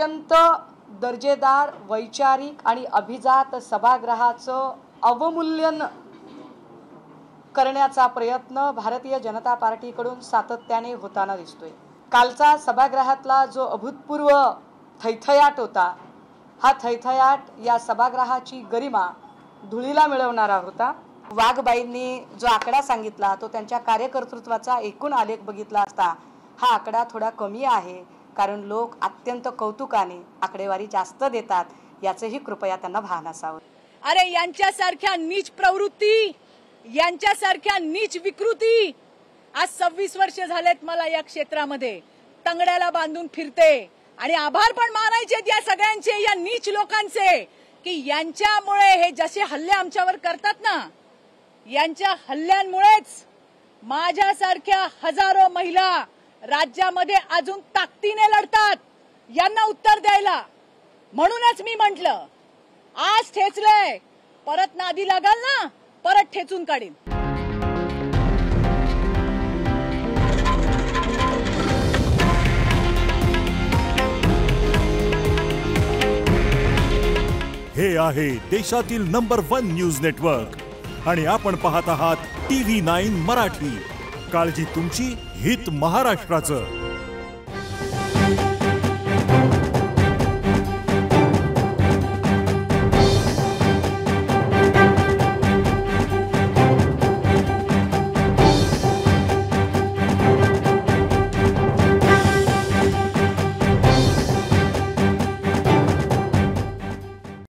अत्यंत दर्जेदार वैचारिक आणि अभिजात सभागृहाचं अवमूल्यन करण्याचा प्रयत्न भारतीय जनता पार्टीकडून सातत्याने होताना दिसतोय। कालचा सभागृहातला जो अभूतपूर्व थैथयाट होता, हा थैथयाट या सभागृहाची गरिमा धुळीला मिळवणारा होता। वाघबाईंनी जो आकडा सांगितला तो त्यांच्या कार्यकर्तृत्वाचा एकूण आलेख बघितला असता हा आकडा थोडा कमी आहे, कारण लोक अत्यंत कौतुकाने आकडेवारी जास्त देतात, याचेही कृपया त्यांना भान असावं। अरे यांच्यासारख्या नीच प्रवृत्ती, यांच्यासारख्या नीच विकृती आज 26 वर्ष झालेत मला या क्षेत्रामध्ये तंगड्याला बांधून फिरते आणि आभार पण मानायचे या सगळ्यांचे, या नीच लोकांचे, की यांच्यामुळे हे जसे हल्ले आमच्यावर करतात ना, यांच्या हल्ल्यांमुळेच माझ्यासारख्या हजारो महिला राज्यामध्ये अजून ताकदीने लढतात यांना उत्तर द्यायला। म्हणूनच मी म्हटलं आज ठेचलंय, परत नादी लागाल ना परत ठेचून काढीन। हे आहे देशातील नंबर 1 न्यूज नेटवर्क आणि आपण पाहत आहात TV9 मराठी। काळजी तुमची, हित महाराष्ट्राचं।